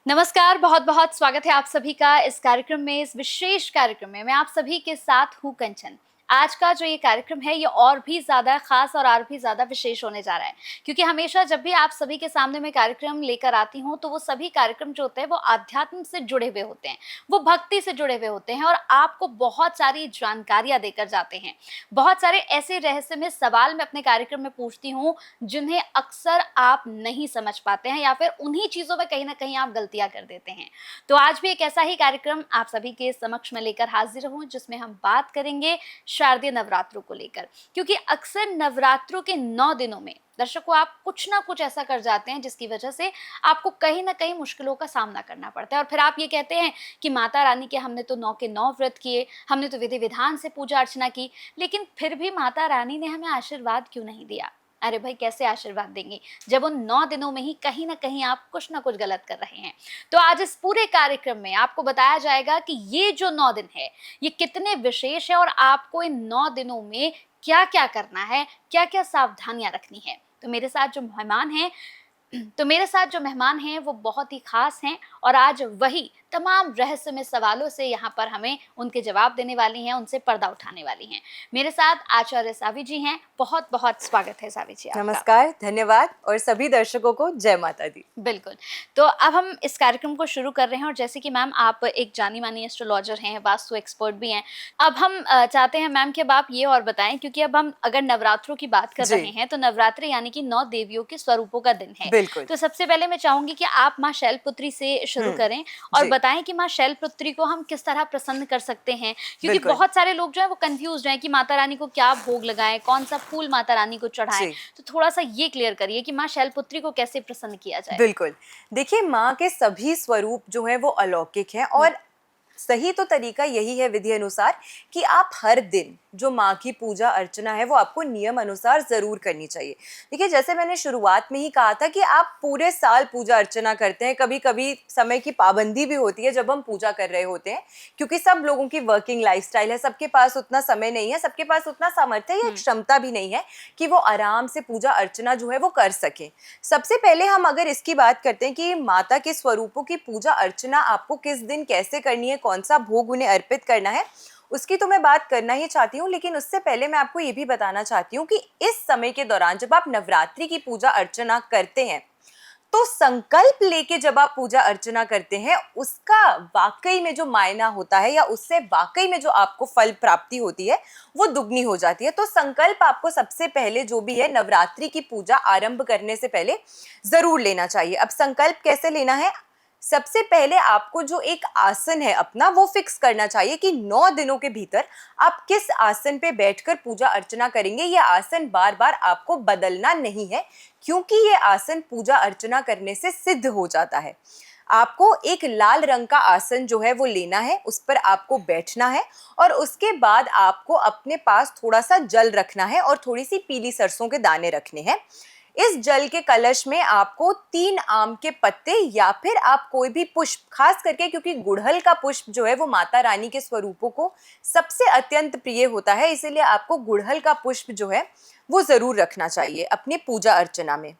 नमस्कार, बहुत बहुत स्वागत है आप सभी का इस कार्यक्रम में, इस विशेष कार्यक्रम में। मैं आप सभी के साथ हूँ कंचन। आज का जो ये कार्यक्रम है ये और भी ज़्यादा ख़ास और भी ज़्यादा विशेष होने जा रहा है, क्योंकि हमेशा जब भी आप सभी के सामने मैं कार्यक्रम लेकर आती हूँ तो वो सभी कार्यक्रम जो होते हैं वो आध्यात्म से जुड़े हुए होते हैं, वो भक्ति से जुड़े हुए होते हैं और आपको बहुत सारी जानकारियाँ देकर जाते हैं। बहुत सारे ऐसे रहस्यमय सवाल मैं अपने कार्यक्रम में पूछती हूँ जिन्हें अक्सर आप नहीं समझ पाते हैं या फिर उन्हीं चीज़ों में कहीं न कहीं आप गलतियाँ कर देते हैं। तो आज भी एक ऐसा ही कार्यक्रम आप सभी के समक्ष मैं लेकर हाज़िर हूँ जिसमें हम बात करेंगे शारदीय नवरात्रों को लेकर। क्योंकि अक्सर नवरात्रों के 9 दिनों में दर्शकों आप कुछ ना कुछ ऐसा कर जाते हैं जिसकी वजह से आपको कहीं न कहीं मुश्किलों का सामना करना पड़ता है और फिर आप ये कहते हैं कि माता रानी के हमने तो 9 के 9 व्रत किए, हमने तो विधि-विधान से पूजा अर्चना की, लेकिन फिर भी माता रानी ने हमें आशीर्वाद क्यों नहीं दिया? अरे भाई कैसे आशीर्वाद देंगी जब उन 9 दिनों में ही कहीं न कहीं आप कुछ न कुछ गलत कर रहे हैं। तो आज इस पूरे कार्यक्रम में आपको बताया जाएगा कि ये जो 9 दिन है, ये कितने विशेष है और आपको इन 9 दिनों में क्या-क्या करना है, क्या-क्या सावधानियाँ रखनी है। तो मेरे साथ जो मेहमान हैं वो बहुत ही ख़ास हैं और आज वही तमाम रहस्यमय सवालों से यहाँ पर हमें उनके जवाब देने वाली हैं, उनसे पर्दा उठाने वाली हैं। मेरे साथ आचार्य सावी जी हैं। बहुत-बहुत स्वागत है सावी जी आपका। नमस्कार, धन्यवाद और सभी दर्शकों को जय माता दी। बिल्कुल। तो अब हम इस कार्यक्रम को शुरू कर रहे हैं और जैसे कि मैम आप एक जानी-मानी एस्ट्रोलॉजर हैं, वास्तु एक्सपर्ट भी हैं। अब हम चाहते हैं मैम कि अब आप ये और बताएँ, क्योंकि अब हम अगर नवरात्रों की बात कर रहे जी, हैं तो नवरात्रि यानी कि 9 देवियों के स्वरूपों का दिन है। बिल्कुल। तो सबसे पहले मैं चाहूँगी कि आप माँ शैलपुत्री से शुरू हुँ, करें और जी, बताएँ कि माँ शैलपुत्री को हम किस तरह प्रसन्न कर सकते हैं? क्योंकि बिल्कुल। बहुत सारे लोग जो हैं वो कन्फ्यूज़्ड हैं कि माता रानी को क्या भोग लगाएँ, कौन-सा फूल माता रानी को चढ़ाएँ? जी, तो थोड़ा-सा ये क्लियर करिए कि माँ शैलपुत्री को कैसे प्रसन्न किया जाए? बिल्कुल। देखिए, माँ के सभी स्वरूप जो हैं वो अलौकिक हैं हुँ, और सही तो तरीका यही है विधि अनुसार कि आप हर दिन जो माँ की पूजा अर्चना है वो आपको नियम अनुसार ज़रूर करनी चाहिए। देखिए, जैसे मैंने शुरुआत में ही कहा था कि आप पूरे साल पूजा अर्चना करते हैं, कभी-कभी समय की पाबंदी भी होती है जब हम पूजा कर रहे होते हैं, क्योंकि सब लोगों की वर्किंग लाइफ़स्टाइल है, सबके पास उतना समय नहीं है, सबके पास उतना सामर्थ्य या हुँ, क्षमता भी नहीं है कि वो आराम से पूजा अर्चना जो है वो कर सकें। सबसे पहले हम अगर इसकी बात करते हैं कि माता के स्वरूपों की पूजा अर्चना आपको किस दिन कैसे करनी है, कौन-सा भोग उन्हें अर्पित करना है, उसकी तो मैं बात करना ही चाहती हूँ, लेकिन उससे पहले मैं आपको ये भी बताना चाहती हूँ कि इस समय के दौरान जब आप नवरात्रि की पूजा अर्चना करते हैं, तो संकल्प लेके जब आप पूजा अर्चना करते हैं, उसका वाक़ई में जो मायना होता है या उससे वाक़ई में जो आपको फल प्राप्ति होती है, वो दुगनी हो जाती है। तो संकल्प आपको सबसे पहले जो भी है नवरात्रि की पूजा आरंभ करने से पहले ज़रूर लेना चाहिए। अब संकल्प कैसे लेना है? सबसे पहले आपको जो एक आसन है अपना वो फिक्स करना चाहिए कि 9 दिनों के भीतर आप किस आसन पे बैठकर पूजा अर्चना करेंगे। ये आसन बार-बार आपको बदलना नहीं है, क्योंकि ये आसन पूजा अर्चना करने से सिद्ध हो जाता है। आपको एक लाल रंग का आसन जो है वो लेना है, उस पर आपको बैठना है और उसके बाद आपको अपने पास थोड़ा-सा जल रखना है और थोड़ी-सी पीली सरसों के दाने रखने हैं। इस जल के कलश में आपको 3 आम के पत्ते या फिर आप कोई भी पुष्प, खास करके क्योंकि गुड़हल का पुष्प जो है वो माता रानी के स्वरूपों को सबसे अत्यंत प्रिय होता है, इसीलिए आपको गुड़हल का पुष्प जो है वो ज़रूर रखना चाहिए अपनी पूजा अर्चना में।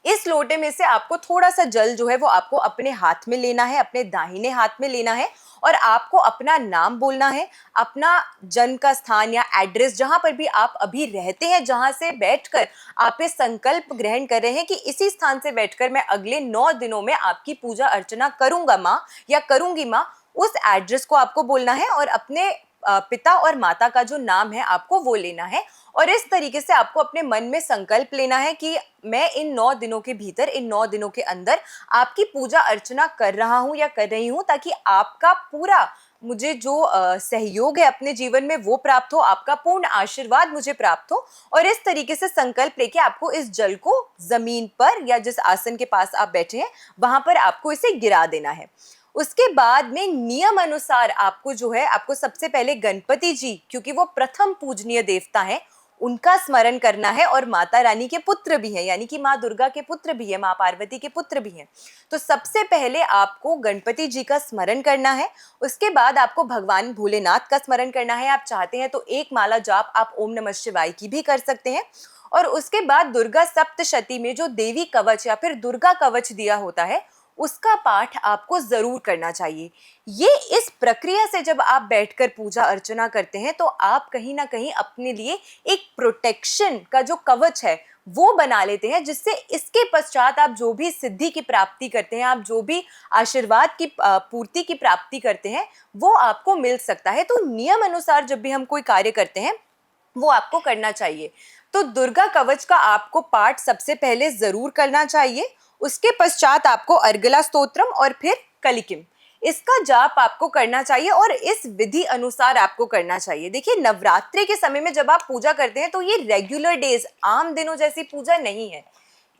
इस लोटे में से आपको थोड़ा-सा जल जो है वो आपको अपने हाथ में लेना है, अपने दाहिने हाथ में लेना है और आपको अपना नाम बोलना है, अपना जन्म का स्थान या एड्रेस जहाँ पर भी आप अभी रहते हैं, जहाँ से बैठकर आप ये संकल्प ग्रहण कर रहे हैं कि इसी स्थान से बैठकर मैं अगले 9 दिनों में आपकी पूजा अर्चना करूँगा माँ या करूँगी माँ, उस एड्रेस को आपको बोलना है और अपने पिता और माता का जो नाम है आपको वो लेना है और इस तरीके से आपको अपने मन में संकल्प लेना है कि मैं इन 9 दिनों के भीतर, इन 9 दिनों के अंदर आपकी पूजा अर्चना कर रहा हूँ या कर रही हूँ, ताकि आपका पूरा मुझे जो सहयोग है अपने जीवन में वो प्राप्त हो, आपका पूर्ण आशीर्वाद मुझे प्राप्त हो। और इस तरीके से संकल्प लेके आपको इस जल को जमीन पर या जिस आसन के पास आप बैठे हैं वहां पर आपको इसे गिरा देना है। उसके बाद में नियम अनुसार आपको जो है, आपको सबसे पहले गणपति जी, क्योंकि वो प्रथम पूजनीय देवता हैं, उनका स्मरण करना है और माता रानी के पुत्र भी हैं, यानी कि माँ दुर्गा के पुत्र भी हैं, माँ पार्वती के पुत्र भी हैं। तो सबसे पहले आपको गणपति जी का स्मरण करना है। उसके बाद आपको भगवान भोलेनाथ का स्मरण करना है। आप चाहते हैं तो एक माला जाप आप ओम नमः शिवाय की भी कर सकते हैं। और उसके बाद दुर्गा सप्तशती में जो देवी कवच या फिर दुर्गा कवच दिया होता है, उसका पाठ आपको जरूर करना चाहिए। ये इस प्रक्रिया से जब आप बैठकर पूजा अर्चना करते हैं तो आप कहीं ना कहीं अपने लिए एक प्रोटेक्शन का जो कवच है वो बना लेते हैं, जिससे इसके पश्चात आप जो भी सिद्धि की प्राप्ति करते हैं, आप जो भी आशीर्वाद की पूर्ति की प्राप्ति करते हैं, वो आपको मिल सकता है। तो नियम अनुसार जब भी हम कोई कार्य करते हैं वो आपको करना चाहिए। तो दुर्गा कवच का आपको पाठ सबसे पहले जरूर करना चाहिए। उसके पश्चात आपको अर्गला स्तोत्रम और फिर कलिकिम, इसका जाप आपको करना चाहिए और इस विधि अनुसार आपको करना चाहिए। देखिए, नवरात्रि के समय में जब आप पूजा करते हैं तो ये रेगुलर डेज, आम दिनों जैसी पूजा नहीं है।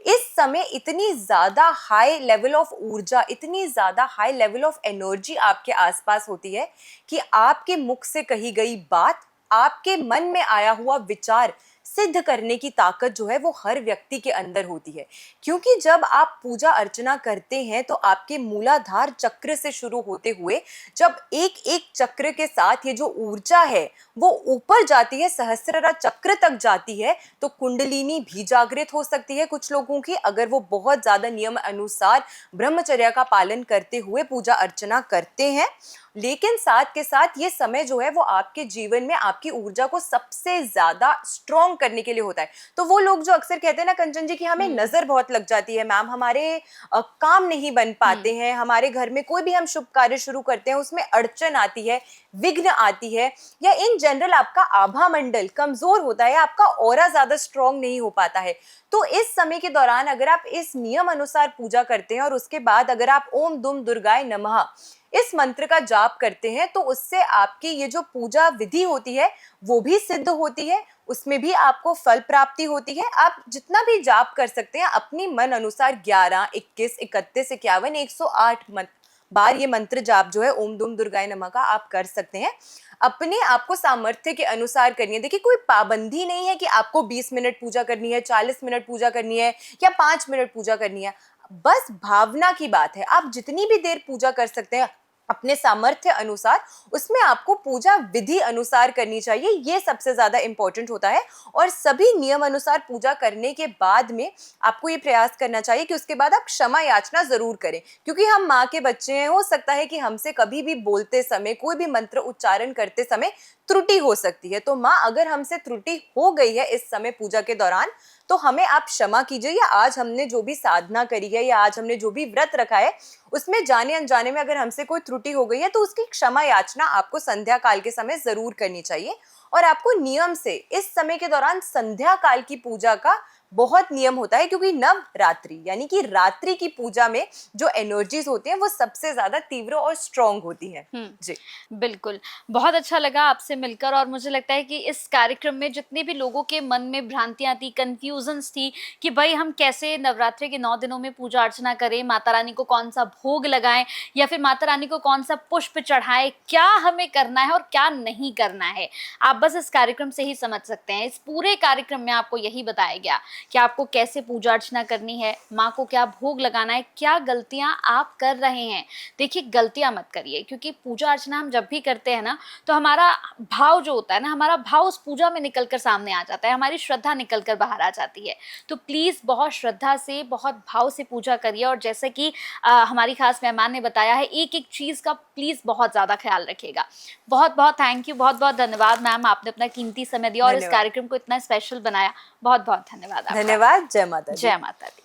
इस समय इतनी ज्यादा हाई लेवल ऑफ ऊर्जा, इतनी ज्यादा हाई लेवल ऑफ एनर्जी आपके आसपास होती है कि आपके मुख से कही गई बात, आपके मन में आया हुआ विचार सिद्ध करने की ताकत जो है वो हर व्यक्ति के अंदर होती है। क्योंकि जब आप पूजा अर्चना करते हैं तो आपके मूलाधार चक्र से शुरू होते हुए जब एक एक चक्र के साथ ये जो ऊर्जा है वो ऊपर जाती है, सहस्रार चक्र तक जाती है, तो कुंडलिनी भी जागृत हो सकती है कुछ लोगों की, अगर वो बहुत ज्यादा नियम अनुसार ब्रह्मचर्या का पालन करते हुए पूजा अर्चना करते हैं। लेकिन साथ के साथ ये समय जो है वो आपके जीवन में आपकी ऊर्जा को सबसे ज्यादा स्ट्रॉन्ग करने के लिए होता है। तो वो लोग जो अक्सर कहते हैं ना कंचन जी कि हमें नजर बहुत लग जाती है मैम, हमारे काम नहीं बन पाते हैं, हमारे घर में कोई भी हम शुभ कार्य शुरू करते हैं उसमें अड़चन आती है, विघ्न आती है, या इन जनरल आपका आभा मंडल कमजोर होता है, आपका ऑरा ज्यादा स्ट्रॉन्ग नहीं हो पाता है। तो इस समय के दौरान अगर आप इस नियम अनुसार पूजा करते हैं और उसके बाद अगर आप ओम दुम दुर्गाय नमः इस मंत्र का जाप करते हैं तो उससे आपकी ये जो पूजा विधि होती है वो भी सिद्ध होती है, उसमें भी आपको फल प्राप्ति होती है। आप जितना भी जाप कर सकते हैं अपनी मन अनुसार 11, 21, 31, 51, 108 बार ये मंत्र जाप जो है ओम दुम दुर्गाय नमः का आप कर सकते हैं। अपने आपको सामर्थ्य के अनुसार करनी है। देखिए, कोई पाबंदी नहीं है कि आपको 20 मिनट पूजा करनी है, 40 मिनट पूजा करनी है या 5 मिनट पूजा करनी है। बस भावना की बात है, आप जितनी भी देर पूजा कर सकते हैं अपने सामर्थ्य अनुसार, उसमें आपको पूजा विधि अनुसार करनी चाहिए, ये सबसे ज्यादा इंपॉर्टेंट होता है। और सभी नियम अनुसार पूजा करने के बाद में आपको ये प्रयास करना चाहिए कि उसके बाद आप क्षमा याचना जरूर करें, क्योंकि हम माँ के बच्चे हैं, हो सकता है कि हमसे कभी भी बोलते समय, कोई भी मंत्र उच्चारण करते समय त्रुटि हो सकती है। तो माँ, अगर हमसे त्रुटि हो गई है इस समय पूजा के दौरान तो हमें आप क्षमा कीजिए, या आज हमने जो भी साधना करी है या आज हमने जो भी व्रत रखा है उसमें जाने अनजाने में अगर हमसे कोई त्रुटि हो गई है तो उसकी क्षमा याचना आपको संध्या काल के समय जरूर करनी चाहिए। और आपको नियम से इस समय के दौरान संध्या काल की पूजा का बहुत नियम होता है, क्योंकि नवरात्रि यानी कि रात्रि की पूजा में जो एनर्जीज होती हैं वो सबसे ज्यादा तीव्र और स्ट्रॉन्ग होती है। जी बिल्कुल, बहुत अच्छा लगा आपसे मिलकर। और मुझे लगता है कि इस कार्यक्रम में जितने भी लोगों के मन में भ्रांतियां थी, कंफ्यूजन्स थी कि भाई हम कैसे नवरात्रि के 9 दिनों में पूजा अर्चना करें, माता रानी को कौन सा भोग लगाएं या फिर माता रानी को कौन सा पुष्प चढ़ाएं, क्या हमें करना है और क्या नहीं करना है, आप बस इस कार्यक्रम से ही समझ सकते हैं। इस पूरे कार्यक्रम में आपको यही बताया गया कि आपको कैसे पूजा अर्चना करनी है, माँ को क्या भोग लगाना है, क्या गलतियां आप कर रहे हैं। देखिए, गलतियां मत करिए, क्योंकि पूजा अर्चना हम जब भी करते हैं ना तो हमारा भाव जो होता है ना, हमारा भाव उस पूजा में निकलकर सामने आ जाता है, हमारी श्रद्धा निकलकर बाहर आ जाती है। तो प्लीज बहुत श्रद्धा से, बहुत भाव से पूजा करिए। और जैसे कि हमारी खास मेहमान ने बताया है, एक एक चीज का प्लीज बहुत ज्यादा ख्याल रखिएगा। बहुत बहुत थैंक यू, बहुत बहुत धन्यवाद मैम, आपने अपना कीमती समय दिया और इस कार्यक्रम को इतना स्पेशल बनाया। बहुत बहुत धन्यवाद आपका। धन्यवाद। जय माता दी। जय माता दी।